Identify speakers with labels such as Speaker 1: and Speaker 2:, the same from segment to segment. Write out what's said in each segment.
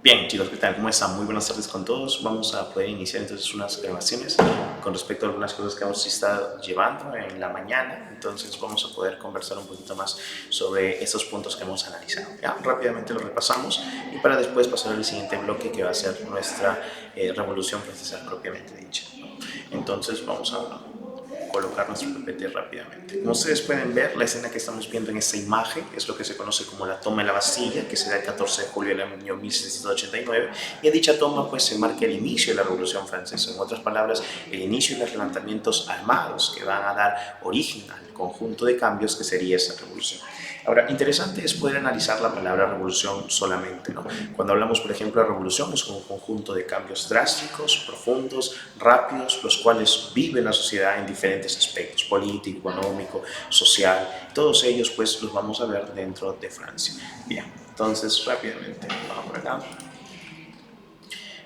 Speaker 1: Bien, chicos, ¿qué tal? ¿Cómo están? Muy buenas tardes con todos. Vamos a poder iniciar entonces unas grabaciones con respecto a algunas cosas que hemos estado llevando en la mañana. Entonces vamos a poder conversar un poquito más sobre estos puntos que hemos analizado. Ya, rápidamente lo repasamos y para después pasar al siguiente bloque que va a ser nuestra revolución francesa propiamente dicha, ¿no? Entonces vamos a colocar nuestro PPT rápidamente. Como ustedes pueden ver, la escena que estamos viendo en esta imagen es lo que se conoce como la toma de la Bastilla, que se da el 14 de julio del año 1789, y en dicha toma pues se marca el inicio de la Revolución Francesa, en otras palabras, el inicio de los levantamientos armados que van a dar origen al conjunto de cambios que sería esa revolución. Ahora, interesante es poder analizar la palabra revolución solamente, ¿no? Cuando hablamos, por ejemplo, de revolución, es un conjunto de cambios drásticos, profundos, rápidos, los cuales vive la sociedad en diferentes aspectos, político, económico, social, todos ellos pues los vamos a ver dentro de Francia. Bien, entonces rápidamente, vamos por acá.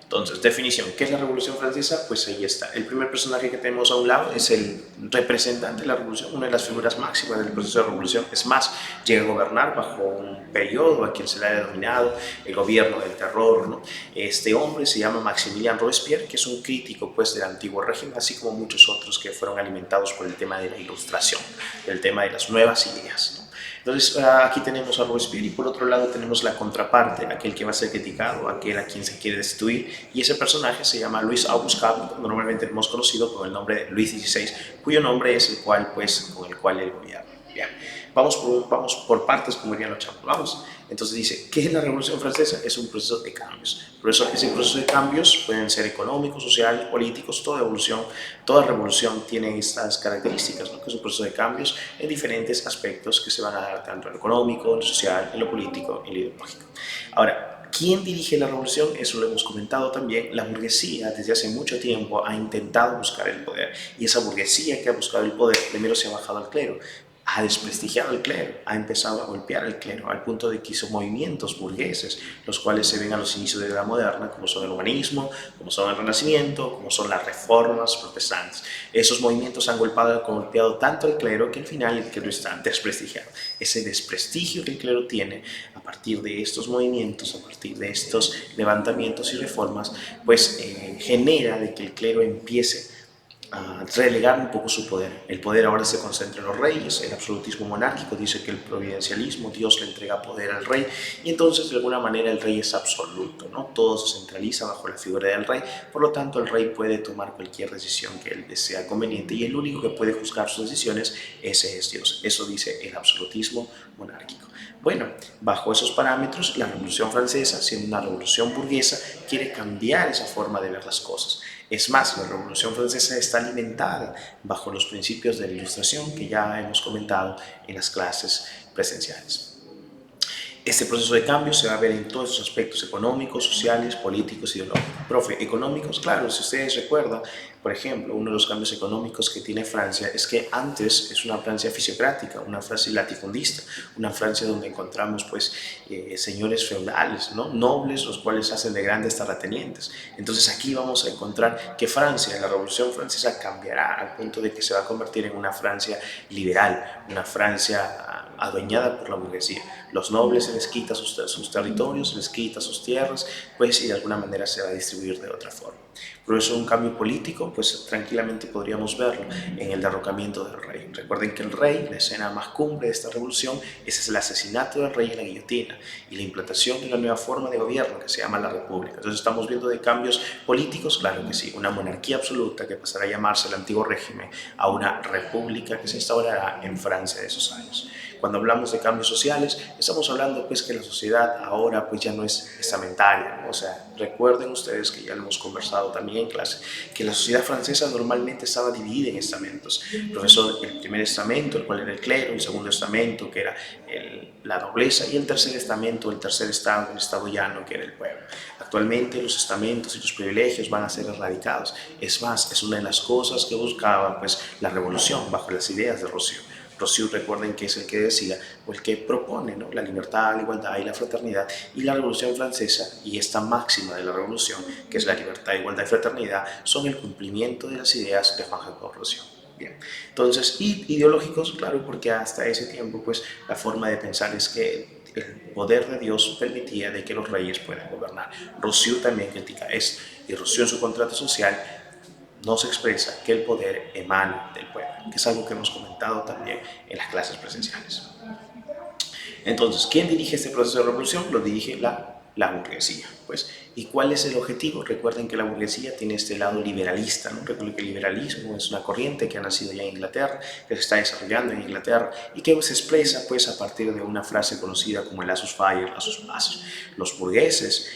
Speaker 1: Entonces, definición, ¿qué es la Revolución Francesa? Pues ahí está. El primer personaje que tenemos a un lado es el representante de la Revolución, una de las figuras máximas del proceso de revolución. Es más, llega a gobernar bajo un periodo a quien se le ha denominado el gobierno del terror, ¿no? Este hombre se llama Maximilien Robespierre, que es un crítico pues, del antiguo régimen, así como muchos otros que fueron alimentados por el tema de la ilustración, el tema de las nuevas ideas, ¿no? Entonces aquí tenemos a Robespierre y por otro lado tenemos la contraparte, aquel que va a ser criticado, aquel a quien se quiere destituir, y ese personaje se llama Luis Auguste Capote, normalmente hemos conocido con el nombre de Luis XVI, cuyo nombre es el cual, pues, con el cual él gobierna. Bien, vamos por partes, como dirían los chavos. Vamos. Entonces dice, ¿qué es la Revolución Francesa? Es un proceso de cambios. Por eso ese proceso de cambios pueden ser económicos, sociales, políticos, toda revolución tiene estas características, ¿no? Que es un proceso de cambios en diferentes aspectos que se van a dar tanto en lo económico, en lo social, en lo político, en lo ideológico. Ahora, ¿quién dirige la revolución? Eso lo hemos comentado también. La burguesía desde hace mucho tiempo ha intentado buscar el poder y esa burguesía que ha buscado el poder primero se ha bajado al clero, ha desprestigiado al clero, ha empezado a golpear al clero, al punto de que hizo movimientos burgueses, los cuales se ven a los inicios de la Edad Moderna, como son el humanismo, como son el Renacimiento, como son las reformas protestantes. Esos movimientos han golpeado tanto al clero que al final el clero está desprestigiado. Ese desprestigio que el clero tiene a partir de estos movimientos, a partir de estos levantamientos y reformas, pues genera de que el clero empiece a relegar un poco su poder. El poder ahora se concentra en los reyes, el absolutismo monárquico dice que el providencialismo, Dios le entrega poder al rey y entonces de alguna manera el rey es absoluto, ¿no? Todo se centraliza bajo la figura del rey, por lo tanto el rey puede tomar cualquier decisión que él desea conveniente y el único que puede juzgar sus decisiones, ese es Dios. Eso dice el absolutismo monárquico. Bueno, bajo esos parámetros, la Revolución Francesa, siendo una revolución burguesa, quiere cambiar esa forma de ver las cosas. Es más, la Revolución Francesa está alimentada bajo los principios de la Ilustración que ya hemos comentado en las clases presenciales. Este proceso de cambio se va a ver en todos esos aspectos económicos, sociales, políticos y ideológicos. Profe, económicos, claro, si ustedes recuerdan, por ejemplo, uno de los cambios económicos que tiene Francia es que antes es una Francia fisiocrática, una Francia latifundista, una Francia donde encontramos pues señores feudales, ¿no? Nobles, los cuales hacen de grandes terratenientes. Entonces aquí vamos a encontrar que Francia, la Revolución Francesa cambiará al punto de que se va a convertir en una Francia liberal, una Francia adueñada por la burguesía. Los nobles se les quita sus territorios, se les quita sus tierras, pues y de alguna manera se va a distribuir de otra forma. Por eso un cambio político, pues tranquilamente podríamos verlo en el derrocamiento del rey. Recuerden que el rey, la escena más cumbre de esta revolución, ese es el asesinato del rey en la guillotina y la implantación de una nueva forma de gobierno que se llama la república. Entonces estamos viendo de cambios políticos, claro que sí, una monarquía absoluta que pasará a llamarse el antiguo régimen a una república que se instaurará en Francia de esos años. Cuando hablamos de cambios sociales, estamos hablando pues que la sociedad ahora pues ya no es estamentaria, ¿no? O sea, recuerden ustedes que ya lo hemos conversado también en clase, que la sociedad francesa normalmente estaba dividida en estamentos. Profesor, el primer estamento, el cual era el clero, el segundo estamento, que era la nobleza, y el tercer estamento, el tercer estado, el estado llano, que era el pueblo. Actualmente los estamentos y los privilegios van a ser erradicados. Es más, es una de las cosas que buscaba pues la revolución bajo las ideas de Rousseau. Rousseau, recuerden que es el que decía o el que propone, ¿no?, la libertad, la igualdad y la fraternidad, y la Revolución Francesa y esta máxima de la revolución, que es la libertad, igualdad y fraternidad, son el cumplimiento de las ideas de Jean-Jacques Rousseau. Bien, entonces, y ideológicos, claro, porque hasta ese tiempo, pues, la forma de pensar es que el poder de Dios permitía de que los reyes puedan gobernar. Rousseau también critica esto, y Rousseau en su contrato social nos expresa que el poder emana del pueblo, que es algo que hemos comentado también en las clases presenciales. Entonces, ¿quién dirige este proceso de revolución? Lo dirige la burguesía. Pues, ¿y cuál es el objetivo? Recuerden que la burguesía tiene este lado liberalista, ¿no? Recuerden que el liberalismo es una corriente que ha nacido ya en Inglaterra, que se está desarrollando en Inglaterra y que se expresa pues, a partir de una frase conocida como el lasus fire, lasus paz. Los burgueses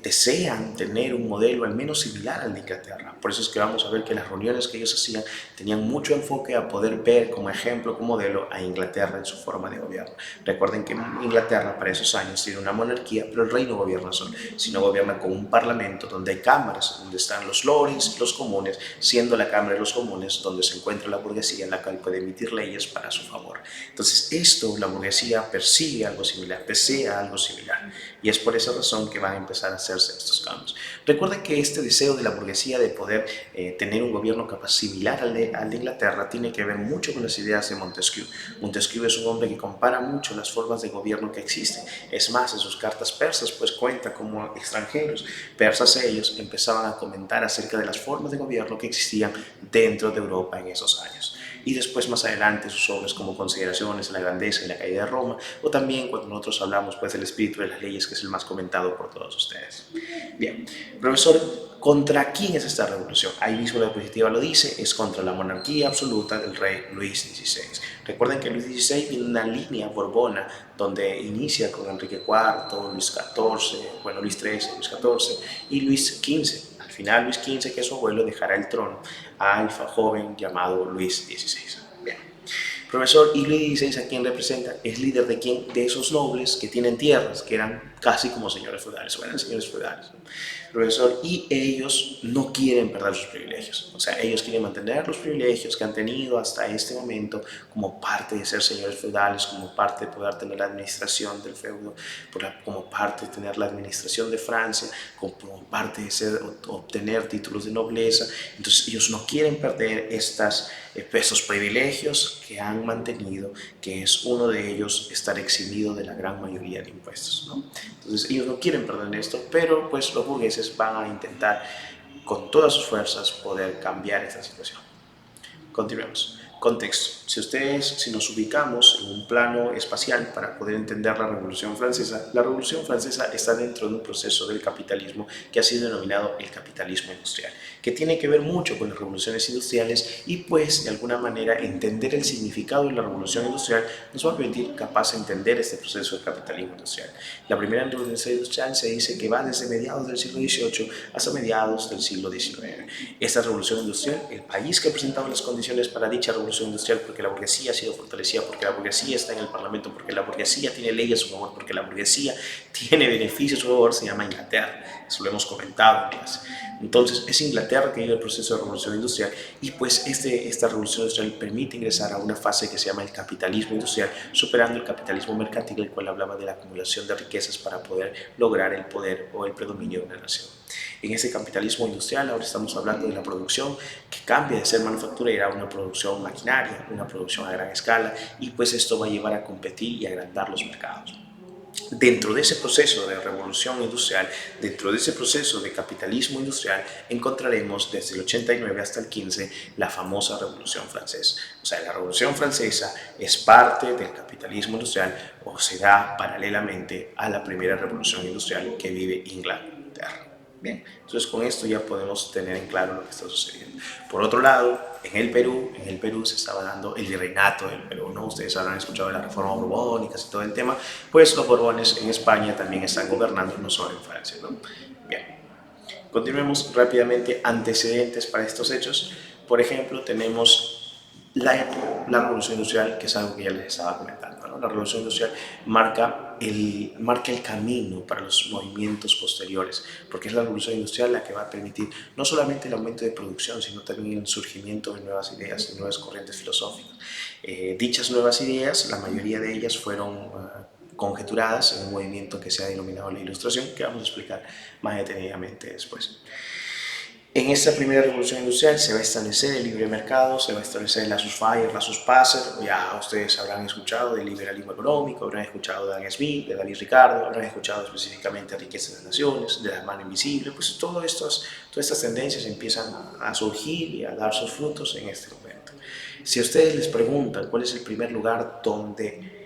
Speaker 1: desean tener un modelo al menos similar al de Inglaterra. Por eso es que vamos a ver que las reuniones que ellos hacían tenían mucho enfoque a poder ver como ejemplo, como modelo a Inglaterra en su forma de gobierno. Recuerden que Inglaterra para esos años tiene una monarquía, pero el rey no gobierna solo, sino gobierna con un parlamento donde hay cámaras, donde están los lords y los comunes, siendo la Cámara de los Comunes donde se encuentra la burguesía, en la cual puede emitir leyes para su favor. Entonces esto, la burguesía persigue algo similar, desea algo similar, y es por esa razón que van a empezar a hacerse estos cambios. Recuerden que este deseo de la burguesía de poder tener un gobierno capaz similar al de Inglaterra tiene que ver mucho con las ideas de Montesquieu. Montesquieu es un hombre que compara mucho las formas de gobierno que existen. Es más, en sus cartas persas pues cuenta como extranjeros persas ellos empezaban a comentar acerca de las formas de gobierno que existían dentro de Europa en esos años. Y después más adelante sus obras como Consideraciones en la grandeza y la caída de Roma, o también cuando nosotros hablamos pues del espíritu de las leyes, que es el más comentado por todos ustedes. Bien, profesor, ¿contra quién es esta revolución? Ahí mismo la diapositiva lo dice, es contra la monarquía absoluta del rey Luis XVI. Recuerden que Luis XVI viene una línea borbona donde inicia con Enrique IV, Luis XIV, bueno, Luis XIII, Luis XIV y Luis XV. Al final Luis XV, que es su abuelo, dejará el trono al joven llamado Luis XVI. Bien. Profesor, ¿y Luis XVI a quién representa? Es líder de quién? De esos nobles que tienen tierras, que eran casi como señores feudales, o eran señores feudales, ¿no? Profesor, y ellos no quieren perder sus privilegios, o sea, ellos quieren mantener los privilegios que han tenido hasta este momento como parte de ser señores feudales, como parte de poder tener la administración del feudo, como parte de tener la administración de Francia, como parte de obtener títulos de nobleza. Entonces ellos no quieren perder esos privilegios que han mantenido, que es uno de ellos estar eximido de la gran mayoría de impuestos, ¿no? Entonces ellos no quieren perder esto, pero pues los burgueses van a intentar con todas sus fuerzas poder cambiar esta situación. Continuemos. Contexto. Si nos ubicamos en un plano espacial para poder entender la Revolución Francesa está dentro de un proceso del capitalismo que ha sido denominado el capitalismo industrial, que tiene que ver mucho con las revoluciones industriales y pues de alguna manera entender el significado de la revolución industrial nos va a permitir capaz de entender este proceso del capitalismo industrial. La primera revolución industrial se dice que va desde mediados del siglo XVIII hasta mediados del siglo XIX. Esta revolución industrial, el país que ha presentado las condiciones para dicha revolución industrial, porque la burguesía ha sido fortalecida, porque la burguesía está en el parlamento, porque la burguesía tiene leyes a su favor, porque la burguesía tiene beneficios a su favor, se llama Inglaterra. Eso lo hemos comentado en clase. Entonces es Inglaterra que vive el proceso de revolución industrial y pues esta revolución industrial permite ingresar a una fase que se llama el capitalismo industrial, superando el capitalismo mercantil, el cual hablaba de la acumulación de riquezas para poder lograr el poder o el predominio de una nación. En ese capitalismo industrial ahora estamos hablando de la producción que cambia de ser manufacturera a una producción maquinaria, una producción a gran escala, y pues esto va a llevar a competir y a agrandar los mercados. Dentro de ese proceso de revolución industrial, dentro de ese proceso de capitalismo industrial, encontraremos desde el 89 hasta el 15 la famosa Revolución Francesa. O sea, la Revolución Francesa es parte del capitalismo industrial o se da paralelamente a la primera revolución industrial que vive Inglaterra. Bien, entonces con esto ya podemos tener en claro lo que está sucediendo. Por otro lado, en el Perú se estaba dando el virreinato del Perú, ¿no? Ustedes habrán escuchado de la reforma borbónica y todo el tema, pues los borbones en España también están gobernando, no solo en Francia, ¿no? Bien, continuemos rápidamente antecedentes para estos hechos. Por ejemplo, tenemos la revolución industrial, que es algo que ya les estaba comentando, ¿no? La revolución industrial marca el camino para los movimientos posteriores, porque es la revolución industrial la que va a permitir no solamente el aumento de producción, sino también el surgimiento de nuevas ideas y nuevas corrientes filosóficas. Dichas nuevas ideas, la mayoría de ellas fueron conjeturadas en un movimiento que se ha denominado la Ilustración, que vamos a explicar más detenidamente después. En esta primera revolución industrial se va a establecer el libre mercado, se va a establecer la Laissez-faire, la Laissez-passer. Ya ustedes habrán escuchado del liberalismo económico, habrán escuchado de Adam Smith, de David Ricardo, habrán escuchado específicamente de Riqueza de las Naciones, de la mano invisible. Pues todas estas tendencias empiezan a surgir y a dar sus frutos en este momento. Si a ustedes les preguntan cuál es el primer lugar donde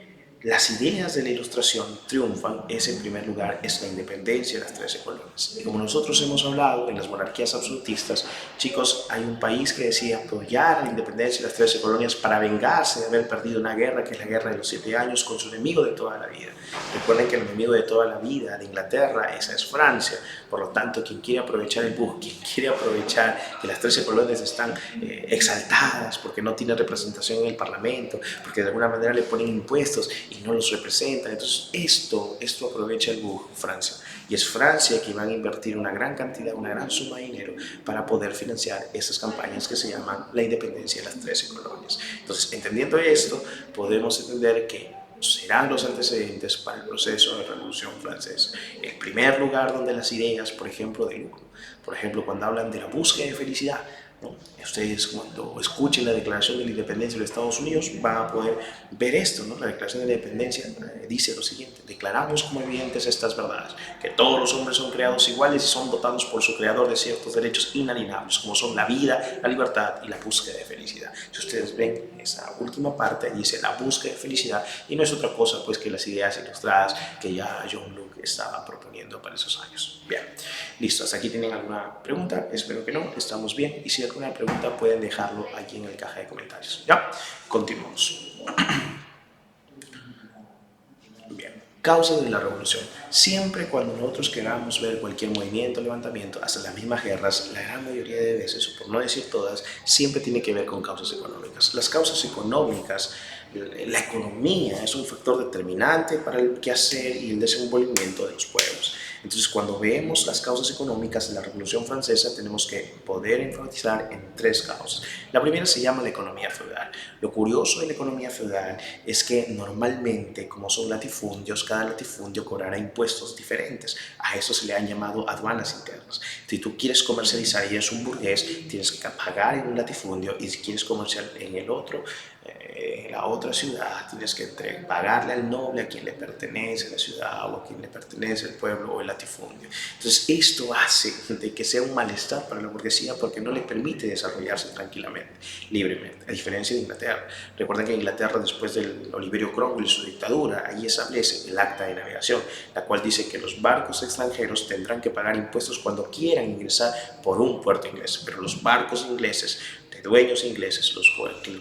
Speaker 1: las ideas de la Ilustración triunfan, en primer lugar es la independencia de las 13 colonias. Y como nosotros hemos hablado en las monarquías absolutistas, chicos, hay un país que decide apoyar la independencia de las 13 colonias para vengarse de haber perdido una guerra, que es la guerra de los 7 años, con su enemigo de toda la vida. Recuerden que el enemigo de toda la vida de Inglaterra, esa es Francia. Por lo tanto, quien quiere aprovechar el bug, quien quiere aprovechar que las 13 colonias están exaltadas porque no tienen representación en el Parlamento, porque de alguna manera le ponen impuestos y no los representan. Entonces esto aprovecha el bug Francia. Y es Francia que van a invertir una gran cantidad, una gran suma de dinero para poder financiar estas campañas que se llaman la independencia de las 13 colonias. Entonces, entendiendo esto, podemos entender que serán los antecedentes para el proceso de Revolución Francesa. El primer lugar donde las ideas, por ejemplo, de lucro, por ejemplo, cuando hablan de la búsqueda de felicidad, ¿no? Ustedes cuando escuchen la Declaración de la Independencia de los Estados Unidos van a poder ver esto, ¿no? La Declaración de la Independencia dice lo siguiente: declaramos como evidentes estas verdades, que todos los hombres son creados iguales y son dotados por su creador de ciertos derechos inalienables, como son la vida, la libertad y la búsqueda de felicidad. Si ustedes ven esa última parte, dice la búsqueda de felicidad, y no es otra cosa pues que las ideas ilustradas que ya John Locke estaba proponiendo para esos años. Bien, listo, hasta aquí tienen alguna pregunta, espero que no, estamos bien, y si hay alguna pregunta pueden dejarlo aquí en el caja de comentarios. Ya, continuamos. Bien, causas de la revolución. Siempre cuando nosotros queramos ver cualquier movimiento, levantamiento, hasta las mismas guerras, la gran mayoría de veces, o por no decir todas, siempre tiene que ver con causas económicas. Las causas económicas, la economía es un factor determinante para el quehacer y el desenvolvimiento de los pueblos. Entonces, cuando vemos las causas económicas de la Revolución Francesa, tenemos que poder enfatizar en 3 causas. La primera se llama la economía feudal. Lo curioso de la economía feudal es que normalmente, como son latifundios, cada latifundio cobrará impuestos diferentes. A eso se le han llamado aduanas internas. Si tú quieres comercializar y eres un burgués, tienes que pagar en un latifundio, y si quieres comerciar en el otro, en la otra ciudad, tienes que pagarle al noble a quien le pertenece la ciudad o a quien le pertenece el pueblo o el latifundio. Entonces esto hace de que sea un malestar para la burguesía porque no le permite desarrollarse tranquilamente, libremente, a diferencia de Inglaterra. Recuerden que Inglaterra, después del Oliverio Cromwell y su dictadura, ahí establece el Acta de Navegación, la cual dice que los barcos extranjeros tendrán que pagar impuestos cuando quieran ingresar por un puerto inglés, pero los barcos ingleses de dueños ingleses, los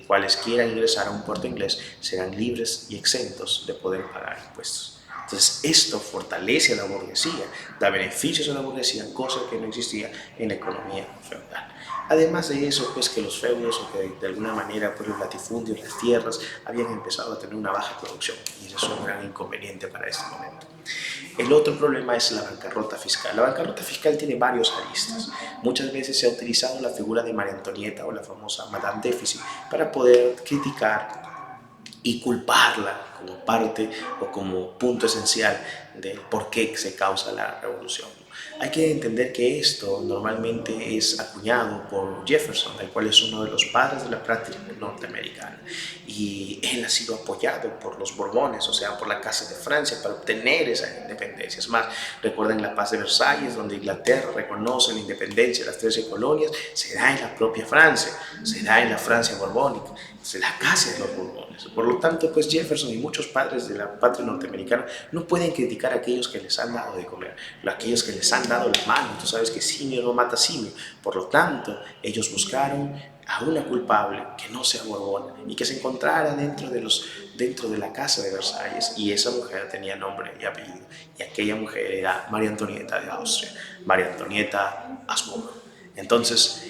Speaker 1: cuales quieran ingresar a un puerto inglés, serán libres y exentos de poder pagar impuestos. Entonces esto fortalece a la burguesía, da beneficios a la burguesía, cosa que no existía en la economía feudal. Además de eso, pues que los feudos, o que de alguna manera pues, los latifundios, las tierras, habían empezado a tener una baja producción, y eso es un gran inconveniente para este momento. El otro problema es la bancarrota fiscal. La bancarrota fiscal tiene varios aristas. Muchas veces se ha utilizado la figura de María Antonieta o la famosa Madame Déficit para poder criticar y culparla como parte o como punto esencial del por qué se causa la revolución. Hay que entender que esto normalmente es acuñado por Jefferson, el cual es uno de los padres de la práctica norteamericana, y él ha sido apoyado por los Borbones, o sea, por la Casa de Francia, para obtener esa independencia. Es más, recuerden la paz de Versalles, donde Inglaterra reconoce la independencia de las 13 colonias, se da en la propia Francia, se da en la Francia borbónica, se la casa de los Borbones. Por lo tanto, pues Jefferson y muchos padres de la patria norteamericana no pueden criticar a aquellos que les han dado de comer, a aquellos que les han dado la mano. Tú sabes que simio no mata simio. Por lo tanto, ellos buscaron a una culpable que no sea borbona y que se encontrara dentro de la casa de Versalles, y esa mujer tenía nombre y apellido, y aquella mujer era María Antonieta de Austria, María Antonieta Habsburgo. Entonces,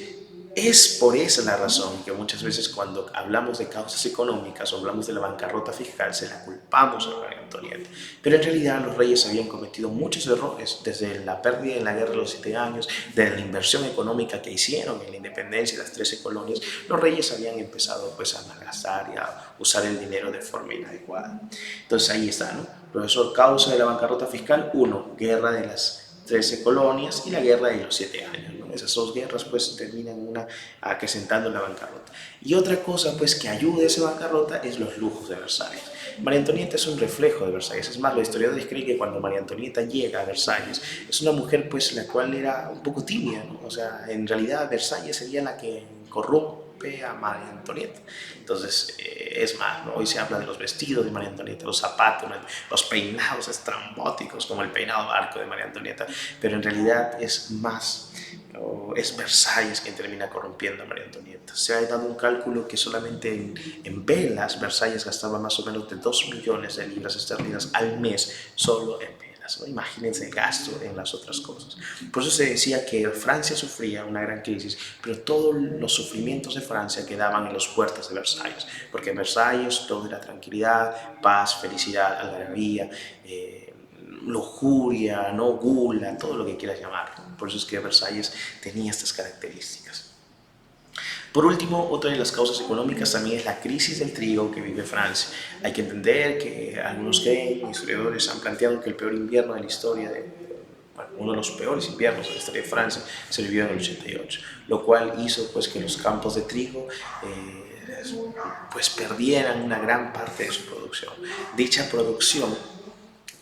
Speaker 1: es por esa la razón que muchas veces cuando hablamos de causas económicas o hablamos de la bancarrota fiscal se la culpamos a María Antonieta. Pero en realidad los reyes habían cometido muchos errores, desde la pérdida en la guerra de los 7 años, desde la inversión económica que hicieron en la independencia de las 13 colonias. Los reyes habían empezado pues a malgastar y a usar el dinero de forma inadecuada. Entonces ahí está, ¿no? Profesor, causa de la bancarrota fiscal: 1, guerra de las 13 colonias y la guerra de los 7 años, ¿no? Esas dos guerras pues terminan una acrecentando la bancarrota. Y otra cosa pues que ayuda a esa bancarrota es los lujos de Versalles. María Antonieta es un reflejo de Versalles. Es más, los historiadores creen que cuando María Antonieta llega a Versalles es una mujer pues la cual era un poco tibia, ¿no? O sea, en realidad Versalles sería la que corrompe a María Antonieta. Entonces, es más, ¿no? Hoy se habla de los vestidos de María Antonieta, los zapatos, los peinados estrambóticos como el peinado barco de María Antonieta, pero en realidad es más, ¿no? Es Versalles quien termina corrompiendo a María Antonieta. Se ha dado un cálculo que solamente en velas Versalles gastaba más o menos de 2 millones de libras esterlinas al mes solo en velas, ¿no? Imagínense el gasto en las otras cosas. Por eso se decía que Francia sufría una gran crisis, pero todos los sufrimientos de Francia quedaban en las puertas de Versalles, porque en Versalles todo era tranquilidad, paz, felicidad, algarabía, lujuria, ¿no? Gula, todo lo que quieras llamar. Por eso es que Versalles tenía estas características. Por último, otra de las causas económicas también es la crisis del trigo que vive Francia. Hay que entender que algunos historiadores han planteado que el peor invierno de la historia uno de los peores inviernos de la historia de Francia se vivió en el 88, lo cual hizo pues que los campos de trigo pues perdieran una gran parte de su producción. Dicha producción,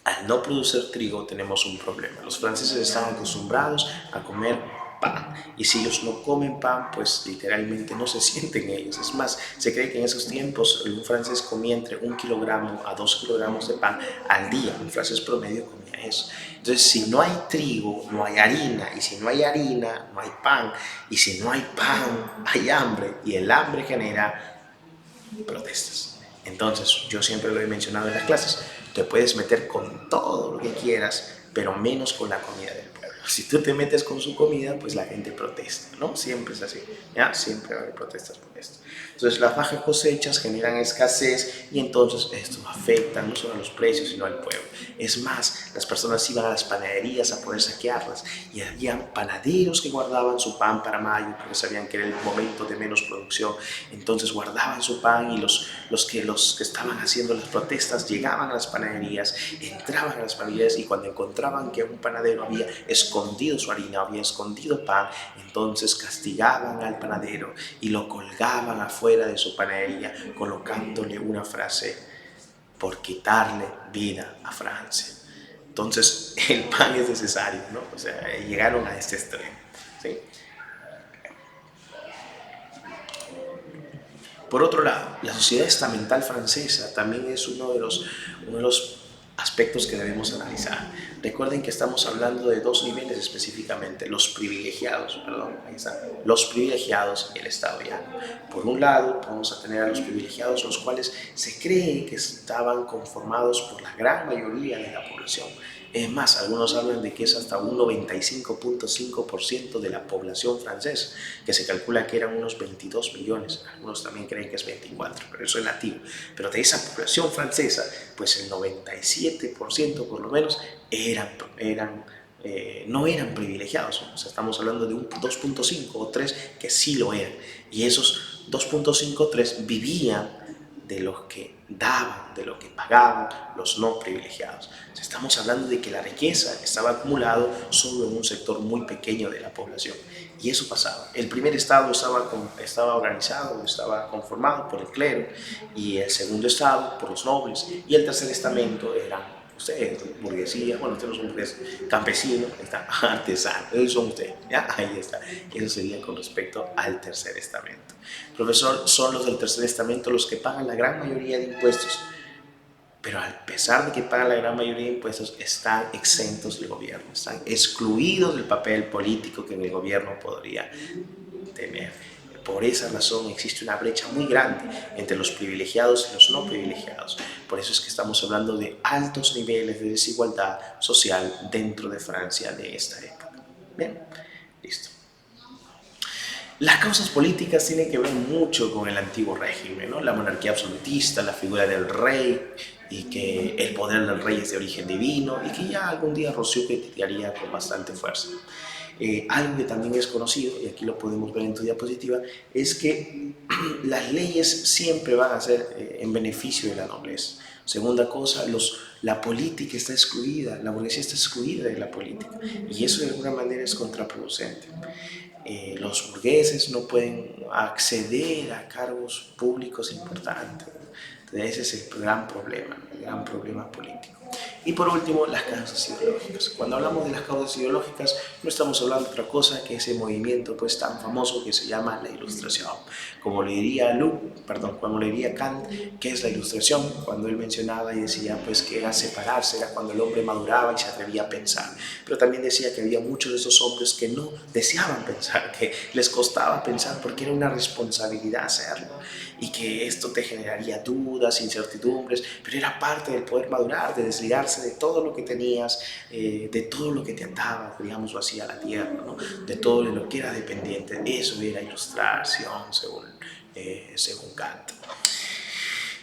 Speaker 1: al no producir trigo, tenemos un problema. Los franceses están acostumbrados a comer pan, y si ellos no comen pan, pues literalmente no se sienten ellos. Es más, se cree que en esos tiempos un francés comía entre 1 kilogramo a 2 kilogramos de pan al día. Un francés promedio comía eso. Entonces, si no hay trigo, no hay harina, y si no hay harina, no hay pan, y si no hay pan, hay hambre, y el hambre genera protestas. Entonces, yo siempre lo he mencionado en las clases, te puedes meter con todo lo que quieras, pero menos con la comida del pueblo. Si tú te metes con su comida, pues la gente protesta, ¿no? Siempre es así, ¿ya? Siempre va a haber protestas por esto. Entonces, las bajas cosechas generan escasez y entonces esto afecta no solo a los precios, sino al pueblo. Es más, las personas iban a las panaderías a poder saquearlas y había panaderos que guardaban su pan para mayo porque sabían que era el momento de menos producción. Entonces guardaban su pan y los que estaban haciendo las protestas llegaban a las panaderías, entraban a las panaderías y cuando encontraban que un panadero había escondido su harina, había escondido pan, entonces castigaban al panadero y lo colgaban afuera de su panadería colocándole una frase: por quitarle vida a Francia. Entonces el pan es necesario, ¿no? O sea, llegaron a este extremo, ¿sí? Por otro lado, la sociedad estamental francesa también es uno de los aspectos que debemos analizar. Recuerden que estamos hablando de dos niveles específicamente, los privilegiados, los privilegiados y el Estado llano. Por un lado, vamos a tener a los privilegiados, los cuales se cree que estaban conformados por la gran mayoría de la población. Es más, algunos hablan de que es hasta un 95.5% de la población francesa, que se calcula que eran unos 22 millones, algunos también creen que es 24, pero eso es nativo. Pero de esa población francesa, pues el 97% por lo menos no eran privilegiados. O sea, estamos hablando de un 2.5 o 3 que sí lo eran. Y esos 2.5 o 3 vivían de los que daban, de lo que pagaban los no privilegiados. O sea, estamos hablando de que la riqueza estaba acumulada solo en un sector muy pequeño de la población. Y eso pasaba. El primer estado estaba organizado, estaba conformado por el clero, y el segundo estado por los nobles, y el tercer estamento eran ustedes, burguesía, bueno, ustedes no son burgueses, campesinos, artesanos, esos son ustedes, ¿ya? Ahí está. Eso sería con respecto al tercer estamento. Profesor, son los del tercer estamento los que pagan la gran mayoría de impuestos, pero a pesar de que pagan la gran mayoría de impuestos, están exentos del gobierno, están excluidos del papel político que el gobierno podría tener. Por esa razón existe una brecha muy grande entre los privilegiados y los no privilegiados. Por eso es que estamos hablando de altos niveles de desigualdad social dentro de Francia de esta época. Bien, listo. Las causas políticas tienen que ver mucho con el antiguo régimen, ¿no? La monarquía absolutista, la figura del rey, y que el poder del rey es de origen divino, y que ya algún día Rousseau criticaría con bastante fuerza. Algo que también es conocido, y aquí lo podemos ver en tu diapositiva, es que las leyes siempre van a ser en beneficio de la nobleza. O Segunda cosa, la política está excluida, la burguesía está excluida de la política y eso de alguna manera es contraproducente. Los burgueses no pueden acceder a cargos públicos importantes. Entonces ese es el gran problema político. Y por último, las causas ideológicas. Cuando hablamos de las causas ideológicas, no estamos hablando de otra cosa que ese movimiento pues tan famoso que se llama la Ilustración. Como le diría como le diría Kant, ¿qué es la Ilustración? Cuando él mencionaba y decía pues que era separarse, era cuando el hombre maduraba y se atrevía a pensar. Pero también decía que había muchos de esos hombres que no deseaban pensar, que les costaba pensar porque era una responsabilidad hacerlo y que esto te generaría dudas, incertidumbres, pero era parte del poder madurar, de desligarse de todo lo que tenías, de todo lo que te ataba, digámoslo así, a la tierra, ¿no? De todo lo que era dependiente. Eso era ilustración, según Kant.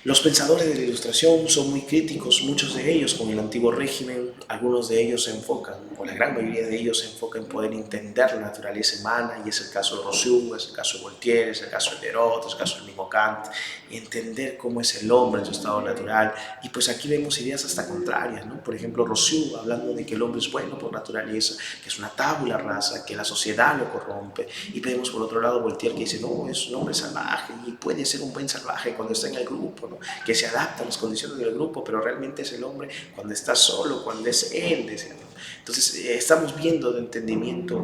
Speaker 1: Los pensadores de la Ilustración son muy críticos, muchos de ellos con el antiguo régimen, algunos de ellos se enfocan, o la gran mayoría de ellos se enfocan en poder entender la naturaleza humana, y es el caso de Rousseau, es el caso de Voltaire, es el caso de Diderot, es el caso del mismo Kant, entender cómo es el hombre en su estado natural, y pues aquí vemos ideas hasta contrarias, ¿no? Por ejemplo, Rousseau hablando de que el hombre es bueno por naturaleza, que es una tabula rasa, que la sociedad lo corrompe, y vemos por otro lado Voltaire que dice, no, es un hombre salvaje, y puede ser un buen salvaje cuando está en el grupo, ¿no? Que se adapta a las condiciones del grupo, pero realmente es el hombre cuando está solo, cuando es él, decía. Entonces estamos viendo el entendimiento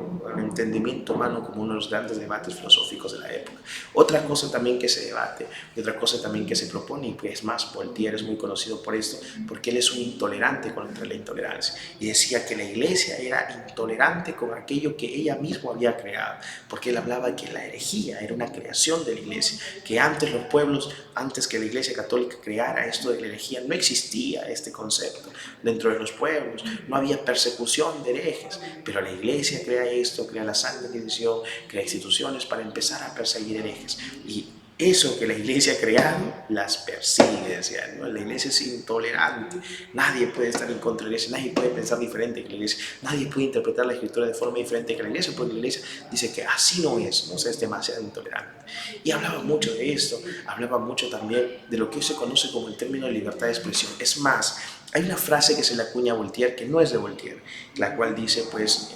Speaker 1: humano como uno de los grandes debates filosóficos de la época. Otra cosa también que se debate, y otra cosa también que se propone, y pues es más, Voltaire es muy conocido por esto, porque él es un intolerante contra la intolerancia, y decía que la iglesia era intolerante con aquello que ella misma había creado, porque él hablaba de que la herejía era una creación de la iglesia, que antes los pueblos, antes que la iglesia católica creara esto de la herejía, no existía este concepto dentro de los pueblos, no había persecución de herejes, pero la iglesia crea esto, crea la Santa Inquisición, crea instituciones para empezar a perseguir herejes, y eso que la iglesia ha creado, las persigue, decía, ¿no? La iglesia es intolerante, nadie puede estar en contra de la iglesia, nadie puede pensar diferente que la iglesia, nadie puede interpretar la escritura de forma diferente que la iglesia, porque la iglesia dice que así no es, ¿no? O sea, es demasiado intolerante. Y hablaba mucho de esto, hablaba mucho también de lo que hoy se conoce como el término de libertad de expresión. Es más, hay una frase que se le acuña a Voltaire, que no es de Voltaire, la cual dice, pues,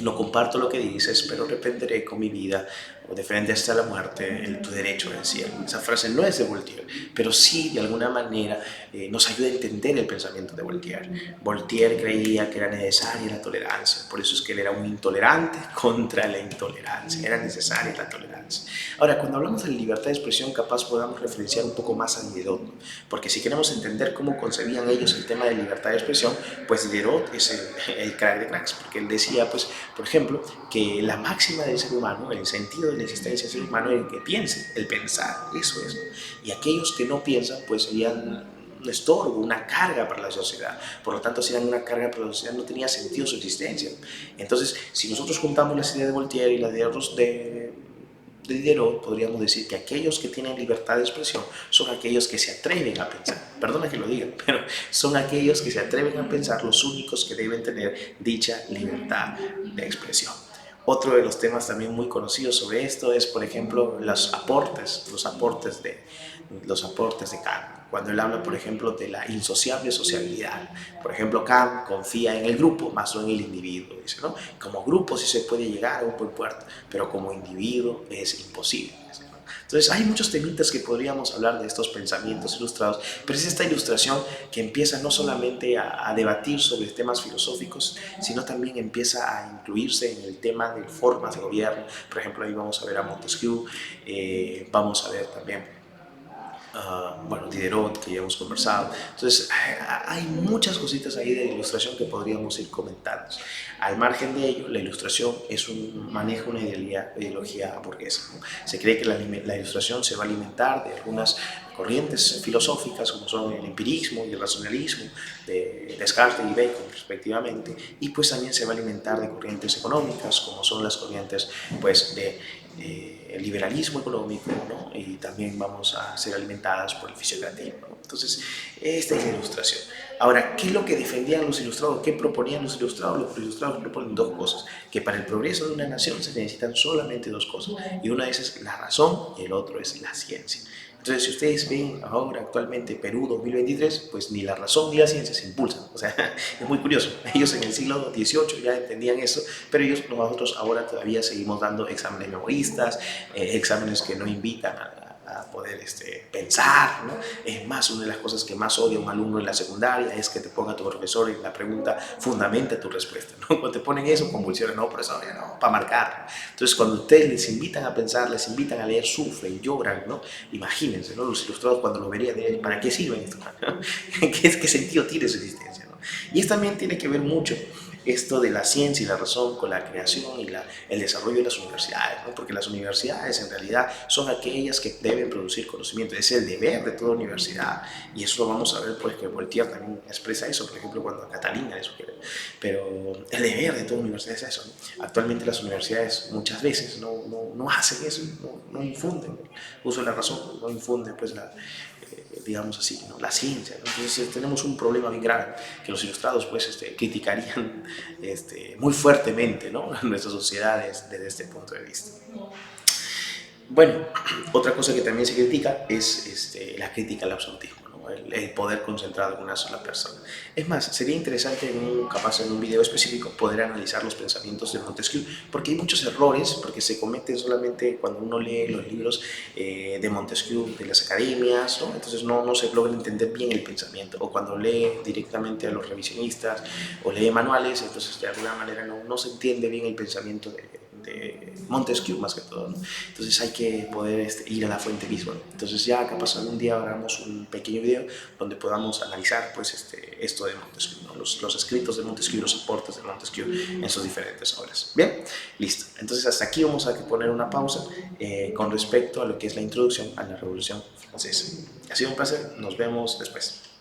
Speaker 1: no comparto lo que dices, pero defenderé con mi vida, o defender hasta la muerte, tu derecho al cielo. Esa frase no es de Voltaire, pero sí de alguna manera nos ayuda a entender el pensamiento de Voltaire. Voltaire creía que era necesaria la tolerancia, por eso es que él era un intolerante contra la intolerancia, era necesaria la tolerancia. Ahora, cuando hablamos de libertad de expresión, capaz podamos referenciar un poco más a Diderot, ¿no? Porque si queremos entender cómo concebían ellos el tema de libertad de expresión, pues Diderot es el crack de cracks, porque él decía, pues, por ejemplo, que la máxima del ser humano, el sentido de la existencia del ser humano es el que piense, el pensar, eso es. Y aquellos que no piensan, pues serían un estorbo, una carga para la sociedad. Por lo tanto, si eran una carga para la sociedad, no tenía sentido su existencia. Entonces, si nosotros juntamos las ideas de Voltaire y las de Diderot, podríamos decir que aquellos que tienen libertad de expresión son aquellos que se atreven a pensar. Perdona que lo diga, pero son aquellos que se atreven a pensar los únicos que deben tener dicha libertad de expresión. Otro de los temas también muy conocidos sobre esto es, por ejemplo, los aportes de Kant. Cuando él habla, por ejemplo, de la insociable sociabilidad. Por ejemplo, Kant confía en el grupo, más no en el individuo. Dice, ¿no? Como grupo sí se puede llegar a un buen puerto, pero como individuo es imposible. Entonces hay muchos temitas que podríamos hablar de estos pensamientos ilustrados, pero es esta ilustración que empieza no solamente a debatir sobre temas filosóficos, sino también empieza a incluirse en el tema de formas de gobierno. Por ejemplo, ahí vamos a ver a Montesquieu, vamos a ver también Diderot, que ya hemos conversado. Entonces, hay muchas cositas ahí de ilustración que podríamos ir comentando. Al margen de ello, la ilustración maneja una ideología burguesa, ¿no? Se cree que la ilustración se va a alimentar de algunas corrientes filosóficas, como son el empirismo y el racionalismo, de Descartes y Bacon, respectivamente, y pues también se va a alimentar de corrientes económicas, como son las corrientes pues, de el liberalismo económico, ¿no? Y también vamos a ser alimentadas por el fisiocratismo, ¿no? Entonces, esta es la ilustración. Ahora, ¿qué es lo que defendían los ilustrados? ¿Qué proponían los ilustrados? Los ilustrados proponen dos cosas, que para el progreso de una nación se necesitan solamente dos cosas, y una de esas es la razón y el otro es la ciencia. Entonces, si ustedes ven ahora actualmente Perú 2023, pues ni la razón ni la ciencia se impulsan. O sea, es muy curioso. Ellos en el siglo XVIII ya entendían eso, pero nosotros ahora todavía seguimos dando exámenes memoristas, exámenes que no invitan a poder pensar, ¿no? Es más, una de las cosas que más odia un alumno en la secundaria es que te ponga tu profesor en la pregunta, fundamenta tu respuesta, ¿no? Cuando te ponen eso, convulsiones, no, profesor, ya no, para marcar. Entonces, cuando ustedes les invitan a pensar, les invitan a leer, sufren, lloran, ¿no? Imagínense, ¿no? Los ilustrados cuando lo verían, ¿para qué sirven esto? ¿Qué sentido tiene su existencia, ¿no? Y esto también tiene que ver mucho esto de la ciencia y la razón con la creación y el desarrollo de las universidades, ¿no? Porque las universidades en realidad son aquellas que deben producir conocimiento, es el deber de toda universidad, y eso lo vamos a ver, pues que Voltaire también expresa eso, por ejemplo, cuando a Catalina le sugiere, pero el deber de toda universidad es eso, ¿no? Actualmente las universidades muchas veces no hacen eso, no infunden el uso de la razón, no infunden pues digamos así, ¿no? La ciencia, ¿no? Entonces tenemos un problema bien grave que los ilustrados pues criticarían muy fuertemente, ¿no? Nuestras sociedades desde este punto de vista. Bueno, otra cosa que también se critica es la crítica al absolutismo, ¿no? El poder concentrado en una sola persona. Es más, sería interesante capaz en un video específico poder analizar los pensamientos de Montesquieu, porque hay muchos errores, porque se cometen solamente cuando uno lee los libros de Montesquieu de las academias, ¿no? Entonces no se logra entender bien el pensamiento, o cuando lee directamente a los revisionistas o lee manuales, entonces de alguna manera no se entiende bien el pensamiento de Montesquieu más que todo, ¿no? Entonces hay que poder ir a la fuente misma. Entonces ya capaz algún día hagamos un pequeño video donde podamos analizar pues esto de Montesquieu, ¿no? Los escritos de Montesquieu, los aportes de Montesquieu en sus diferentes obras. Bien, listo. Entonces hasta aquí vamos a poner una pausa con respecto a lo que es la introducción a la Revolución Francesa. Ha sido un placer, nos vemos después.